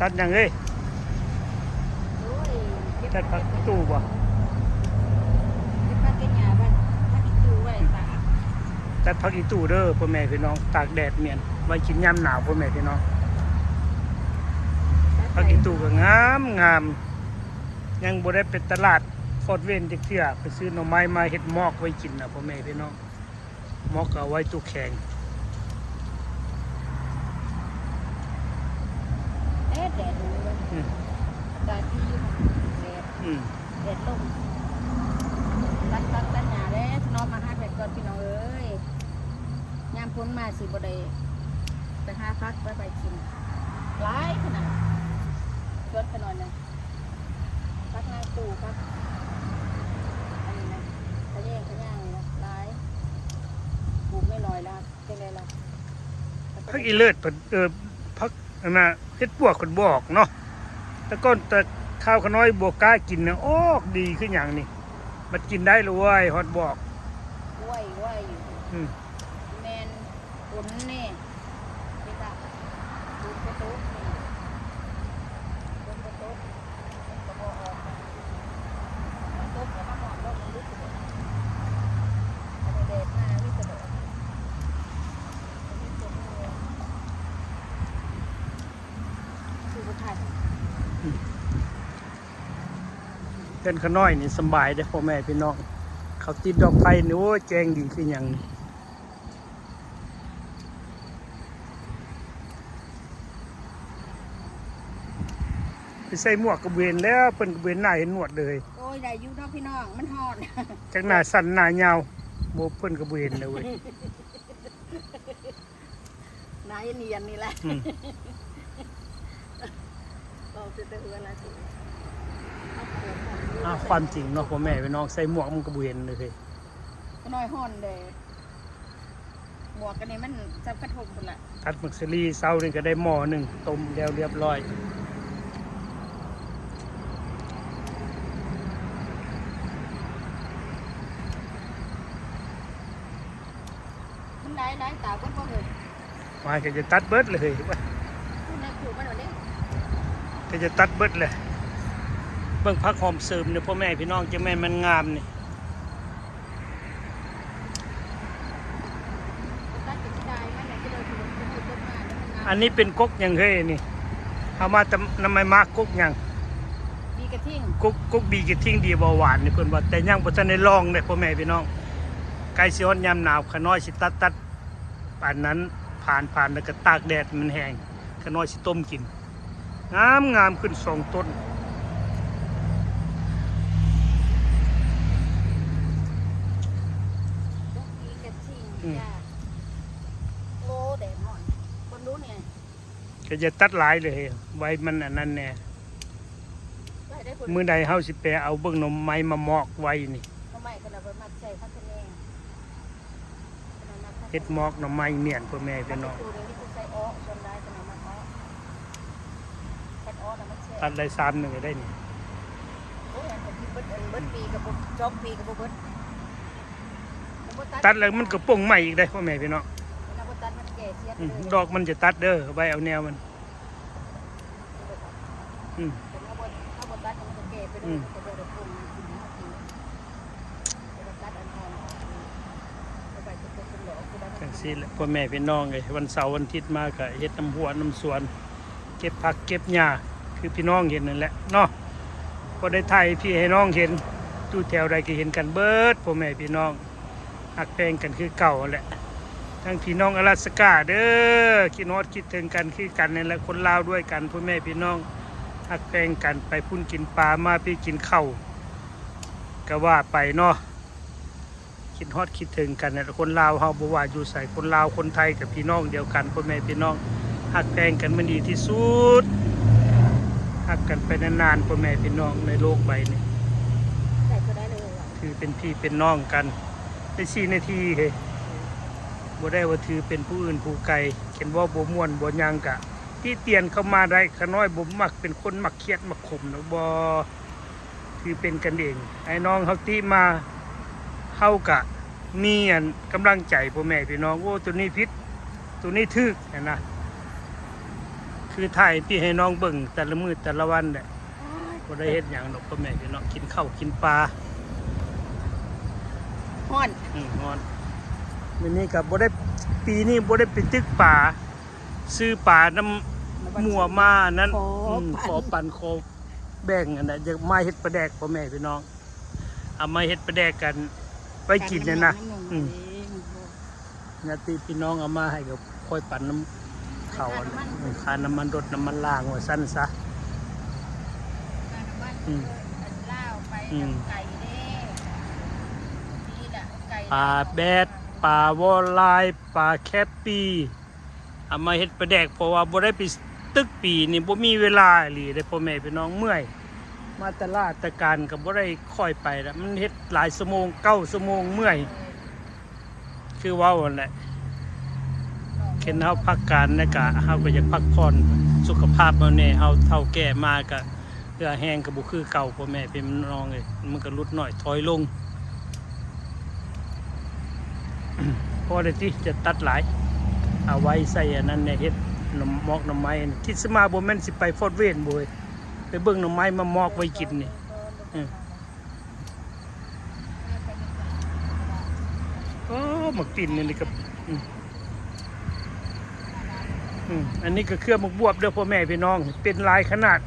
ตัดยังเอ้ยตัดผักตู้บ่ตัดผักอีตู้เด้อพ่อแม่พี่น้องตากแดดเมียนไว้กินยามหนาวพ่อแม่พี่น้องผักอีตู้ก็งามยังบ่ได้ไปตลาดฟอดเว้นจักเทื่อไปซื้อหน่อไม้มาเฮ็ดหมอกไว้กินน่ะพ่อแม่พี่น้องหมอกก็เอาไว้ตู้แข็งแดดดูเลยตาที่แดดลมตัดหญ้าแล้วน้องมาหาแบบก่อนพี่น้องเอ้ยยามพ้นมาสิบ่ได้ไปหาพักไปกินหลายขนาดชวนขนาดนึงพักงานตู้พักอันนี้นะขย่างเลยนะหลายปลูกไม่น้อยแล้วจังได๋ล่ะผักอีเลิศผักอันน่ะเฮ็ดปวกคนบอกเนาะแต่ก่อนแต่ข้าวขน้อยบ่กล้ากินนะออกดีคือหยังนี่มันกินได้เลยเว้ยฮอดบอกไหวอยู่แมนอุ่นนี่นี่จ้ะดูกระตุกนี่กระตุกกระบอกออกกระตุกแล้วมาหอมแล้วมันรู้สึกอันนี้เด็ดมากวิสดุคือบุตรไทยเป็นขน้อยนี่สบายเด้อพ่อแม่พี่น้องเขาติดดอกไฟนี่โอ้แจงดีคือหยังไปใส่หมวกกระเบนแล้วเพิ่นกระเบนหน้าเห็นหนวดเลยโอ้ยได้อยู่เนาะพี่น้องมันฮอดจักหน้าสั้นหน้ายาวบ่เพิ่นกระเบนเลยเว้ยนายเนียนนี่แหละเราจะเตือนอะไรสิความจริงเนาะพ่อแม่พี่น้องใส่หมวกมันกระเบนเลยก็น้อยห่อนเด้หมวกกันนี่มันจับกระทงหมดละตัดมักซรีเช้านี่ก็ได้หม้อนึงต้มแล้วเรียบร้อยมันได้ตาก็บ่เห็นมาก็จะตัดเบิดเลยว่าก็จะตัดเบิดเลยเบิ่งผักหอมเสริมเนี่ยพ่อแม่พี่น้องจะแม่มันงามนี่อันนี้เป็นก๊กยังเฮ้ยนี่เอามาทำไมมากก๊กยังบีกระทิ่งก๊กบีกระทิ่งดีเบาหวานนี่เพิ่นว่าแต่ยังบ่ทันได้ลองเลยพ่อแม่พี่น้องไก่สิฮ้อนยามหนาวขน้อยสิตัดปานนั้นผ่านแล้วก็ตากแดดมันแห้งขน้อยสิต้มกินงามขึ้น2ต้นโอ้แดดหอนคนรู้เนี่ยก็จะตัดหลายเลยไว้มันอันนั้นแน่มื้อใดเฮาสิไปเอาเบิ่งหน่อไม้มาหมอกไว้นี่หน่อไม้ก็เราไปมัดใส่พักแนงเฮ็ดหมอกหน่อไม้เมียนพ่อแม่พี่น้องตัดได้3นึงก็ได้นี่ตัดแล้วมันก็ป่งใหม่อีกได้พ่อแม่พี่น้องดอกมันจะตัดเด้อไว้เอาแนวมันจังซี่แหละพ่อแม่พี่น้องไงวันเสาร์วันอาทิตย์มาก็เฮ็ดน้ำหัวน้ำสวนเก็บผักเก็บหญ้าคือพี่น้องเห็นนั่นแหละเนาะพอได้ถ่ายพี่ให้น้องเห็นอยู่แถวใดก็เห็นกันเบิดพ่อแม่พี่น้องหักแพงกันคือเก่าแหละทั้งพี่น้องอลาสก้าเด้อคิดฮอดคิดถึงกันคือกันนั่นแหละคนลาวด้วยกันพ่อแม่พี่น้องหักแพงกันไปพุ่นกินปลามาพี่กินข้าวก็ว่าไปเนาะคิดฮอดคิดถึงกันนั่นคนลาวเฮาบ่ว่าอยู่ไสคนลาวคนไทยกับพี่น้องเดียวกันพ่อแม่พี่น้องหักแพงกันมันดีที่สุดหักกันไปนานๆพ่อแม่พี่น้องในโลกใบนี้คือเป็นพี่เป็นน้องกันได้4 นาทีเฮ้ยบ่ได้ว่าถือเป็นผู้อื่นผู้ไกลเขียนว่าบ่ม่วนบ่ยังกะที่เตียนเข้ามาได้ขน้อยบ่มักเป็นคนมักเครียดมักขมนะบ่คือเป็นกันเองไอ้น้องเฮาติมาเฮากะมีอันกำลังใจพ่อแม่พี่น้องโอ้ตัวนี้ผิดตัวนี้ถูกนะค คือถ่ายพี่ให้น้องเบิ่งแต่ละมื้อแต่ละวันแหละบ่ได้เฮ็ดหยังดอกพ่อแม่พี่น้องกินข้าวกินปลา ฮ้อน งอนมื้อนี้ก็บ่ได้ปีนี้บ่ได้ไปตึกป่าซื้อป่าน้ำหมัวมานั้นขอปันขอแบ่งอันน่ะจะมาเฮ็ดปลาแดกพ่อแม่พี่น้องเอามาเฮ็ดปลาแดกกันไว้กินเนี่ยนะญาติพี่น้องเอามาให้กับค่อยปั่นน้ำเขาค่าน้ำมันรถน้ำมันล่างว่าสั้นซะ เล่าไปไก่เด้นี่แหละไก่ ปลาแบดปลาวอลายปลาแคปปีเอามาเฮ็ดปลาแดกเพราะว่าบ่ได้ไปตึกปีนี่บ่มีเวลาอีหลีได้พ่อแม่พี่น้องเมื่อยมาตลาดตะการก็บ่ได้ค่อยไปแล้วมันเฮ็ดหลายชั่วโมง9ชั่วโมงเมื่อยคือเว้านั่นแหละเข็นเฮาพักการนะกะเฮาก็อยากพักผ่อนสุขภาพเฮาแน่เฮาเฒ่าแก่มาก็เรือแห้งก็บ่คือเก่าพ่อแม่พี่น้องเอ้ยมันก็ลดน้อยถอยลง พอได้ที่จะตัดหลายเอาไว้ใส่อันนั้นเนี่ยเฮ็ดน้ำมอกน้ำไม้นี่คิดสมาบ่แม่นสิไปฟอดเวนบ่เว้ยไปเบิ่งน้ำไม้มามอกไว้กินนี่โอ้หมักปิ่นนี่ก็อันนี้ก็เครือหมกบวบเด้อพ่อแม่พี่น้องเป็นลายขนาด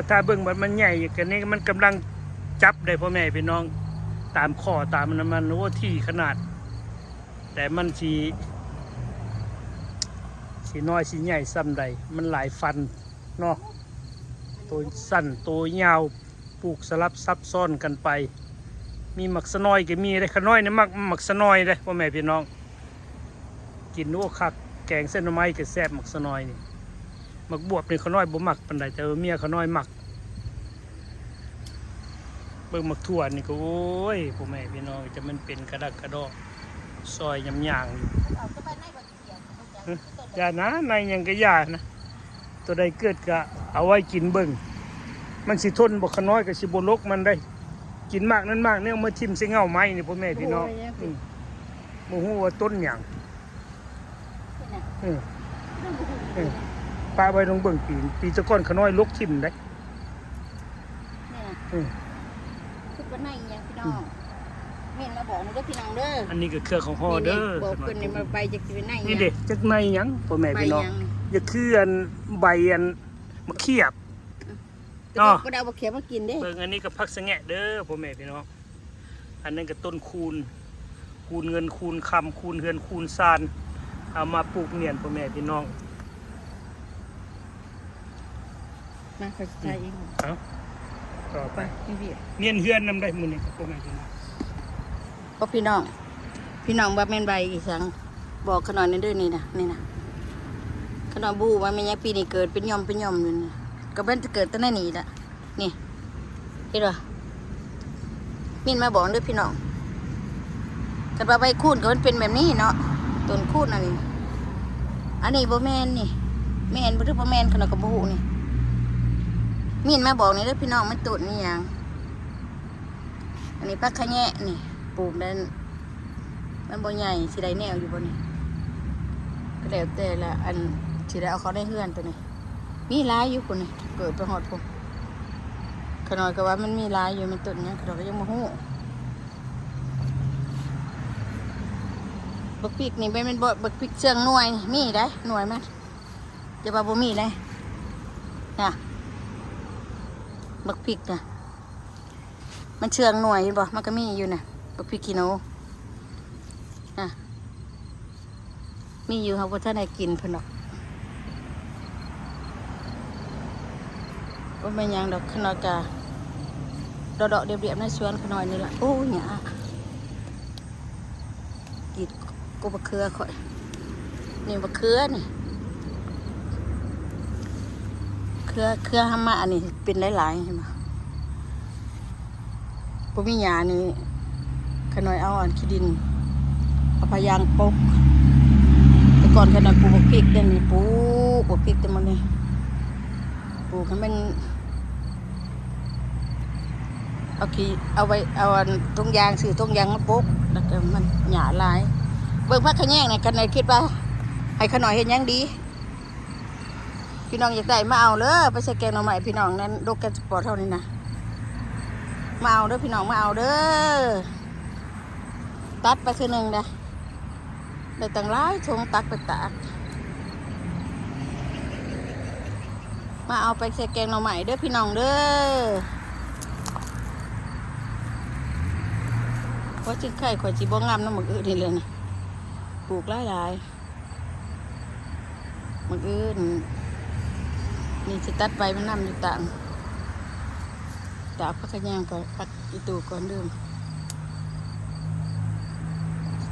ถ้าเบิ่งมันใหญ่กันนี้มันกำลังจับได้พ่อแม่พี่น้องตามข้อตามมันโอ้ที่ขนาดแต่มันสีน้อยสีใหญ่ซ้ำใดมันหลายฟันเนาะตัวสั้นตัวยาวปลูกสลับซับซ้อนกันไปมีหมักสะน้อยก็มีได้ขน้อยเนี่ยหมักสะน้อยเลยพ่อแม่พี่น้องกินโอ้คักแกงเส้นหน่อไม้ก็แซ่บหมักสะน้อยนี่หมักบวบนี่ขน้อยบ่หมักปานใดแต่เมียขน้อยหมักเบิ่งหมักถั่วนี่ก็โอ้ยพ่อแม่พี่น้องจะมันเป็นกระดักกระดอกซอยยำย่างอยู่อย่านะในยังก็อย่านะตัวใดเกิดก็เอาไว้กินเบิ่งมันสิทนบ่ขน้อยก็สิบ่ลกมันได้กินมากนั้นมากเนี่ยมาทิ่มใส่เงาไม้นี่พ่อแม่พี่น้องบ่ฮู้ว่าต้นหยังปลาไว้ลงเบิ่งปีตะก้อนขน้อยลกทิ่มได้คือเป็นไงยังพี่น้องเม่นมาบอกนะเด้อพี่น้องเด้ออันนี้ก็เครือของห่อเด้อบอกเพิ่นนี่มาใบจะสิเป็นไงนี่เด้จักในหยังพ่อแม่พี่น้องอย่าคืออันใบอันมะเขียบเนาะก็ได้เอาบ่เขียบมากินเด้เบิ่งอันนี้ก็ผักสะแงะเด้อพ่อแม่พี่น้องอันนั้นก็ต้นคูณเงินคูณคำคูณเฮือนคูณซานเอามาปลูกเนียนพ่อแม่พี่น้องมาเขาจะทายเองเอาต่อไป พี่เนียนเฮือนนำได้มื้อนี้พ่อแม่พี่น้องพ่อพี่น้องว่าแม่นใบอีสังบอกขนาดนี้เด้อนี่นะขนาดบูว่าแม่ยังปีนี้เกิดเป็นย่อมอยู่นี่ก็เป็นจะเกิดตั้งแต่นี้ละนี่เห็นป่ะมินมาบอกเด้อพี่น้องกันว่าใบคูนก็มันเป็นแบบนี้เนาะต้นคูนอันนี้บ่แม่นนี่แม่นบ่หรือบ่แม่นขนาดกับบูนี่มินมาบอกนี่เด้อพี่น้องมันต้นนี่หยังอันนี้ผักขะแยะนี่ปลูกนั้นมันบ่ใหญ่สิได้แนวอยู่บ่นี่ก็แล้วแต่ละอันสิได้เอาเขาได้เฮือนตัวนี้มีหลายอยู่พุ่นนี่เกิดไปฮอดพุ่นขน้อยก็ว่ามันมีหลายอยู่มันต้นหยังขน้อยก็ยังบ่ฮู้บักพริกนี่เป็นบ่บักพริกเชิงหน่วยมีได้หน่วยมันจะว่าบ่มีได้น่ะบักพริกน่ะมันเชิงหน่วยเห็นบ่มันก็มีอยู่น่ะบักพริกขี้หนูน่ะมีอยู่เฮาบ่ทันได้กินเพิ่นดอกบ่แม่นหยังดอกขน้อยก็ดอกๆเรียบๆในสวนขน้อยนี่ล่ะโอ้หยากีดกูบักเขือข่อยนี่บักเขือนี่เขือหำมาอันนี้เป็นหลายๆเห็นบ่บ่มีหญ้านี่ขน้อยเอาอันขี้ดินเอาพยางปกแต่ก่อนขน้อยปลูกบักพริกเดี๋ยวนี้ปลูกบักพริกแต่มันนี่ปลูกให้มันเอาไว้เอาอันต้นยางซื้อต้นยางมาปกแล้วก็มันหญ้าหลายเบิ่งผักขะแยงนี่กันเลยคิดว่าให้ขน้อยเฮ็ดหยังดี พี่น้องอยากได้มาเอาเลยไปใส่แกงหน่อไม้พี่น้องนั้นดกแกนสปอร์ตเท่านี้นะมาเอาเด้อพี่น้องมาเอาเด้อตัดไปคือหนึ่งนะได้ตั้งหลายชงตักไปตากมาเอาไปใส่แกงหน่อไม้เด้อพี่น้องเด้อเพราะจึงไข่ข่อยจีบ่งามน้ำหมึกอื่นนี่เลยนะปลูกหลายหมึกอื่นนี่จะตัดใบมันน้ำอยู่ต่างตากพักยางก่อนพักอีตูก่อนเดิม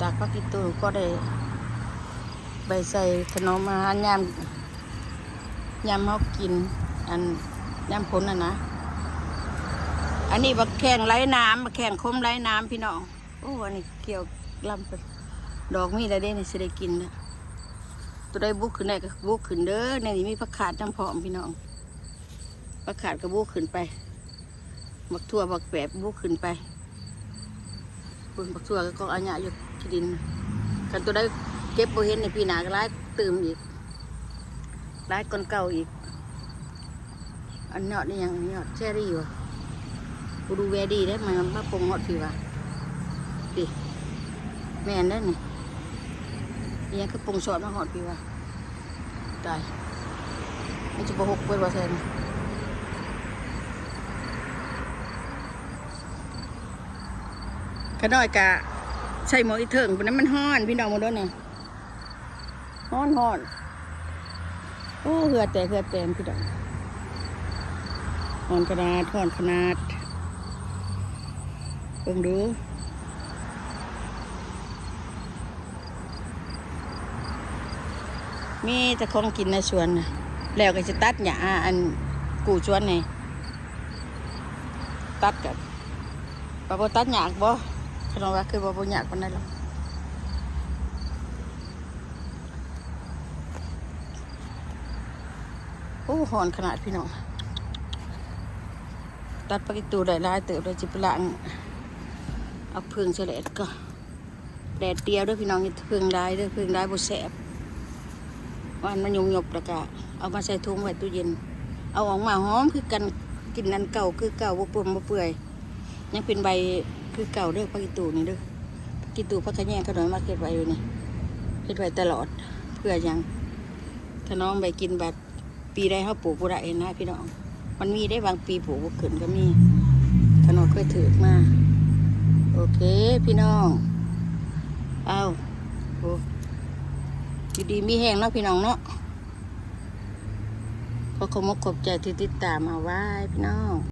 ตากพักอีตูก็ได้ใบใส่ขนมอาหารยำเขากินอันยำผลนะอันนี้บักแข่งไร้น้ำบักแข่งคมไร้น้ำพี่น้องโอ้อันนี้เกี่ยวลำไปดอกมีอะไรได้นี่จะได้กินนะตัวได้บุกขึ้นได้ก็บุกขึ้นเด้อในนี้มีผักขาดน้ำผอมพี่น้องผักขาดก็บุกขึ้นไปบักทั่วบักแปบบุกขึ้นไปบนบักทั่วก็อันยะอยู่ที่ดินกันตัวได้เก็บโบเห็นในปีหนาก็ร้ายตื่มอีกร้ายก้นเก่าอีกอันยอดนี่ยังยอดแช่รี่วะกูดูแวดีได้มันมาปงหอดพี่วะดิแม่นได้นี่ยังคือปงสอดมาหอดพี่วะตายมันจะบหกไปบ่แทนขน้อยกะใส่หมออีเถิงเพราะนั้นมันฮ้อนพี่น้องมาด้วยเนี่ยฮ้อนโอ้เหือแต่พี่น้องฮ้อนขนาดเบิ่งดูมีแต่ของกินในสวนนะแล้วก็จะตัดหญ้าอันกูสวนนี่ตัดกับบ่ตัดหญ้าบ่ขนมว่าคือบ่หญ้าปานใดหรอกโอ้หอนขนาดพี่น้องตัดปลากิตูได้หลายเติบเลยจิบล้างเอาพึ่งเฉลดก็แดดเดียวด้วยพี่น้องอย่าพึ่งได้ด้วยพึ่งได้บ่แสบวันมันหยบแล้วก็เอามาใส่ถุงไว้ตู้เย็นเอาออกมาหอมคือกันกินนันเก่าคือเก่าบ่ปนบ่เปื่อยยังเป็นใบคือเก่าเด้อปลากิตูนี่เด้อปลากิตูพักขะแยงขนมมาเก็บไว้อยู่นี่เก็บไว้ตลอดเพื่อยังถ้าน้องไปกินแบบปีได้เขาปลูกบ่ได้นะพี่น้องมันมีได้บางปีปลูกขึ้นก็มีขนมเคยถือมาโอเคพี่น้องเอาโอ้ดีมีแห้งเนาะพี่น้องเนาะขอขอบใจที่ติดตามเอาไว้พี่น้อง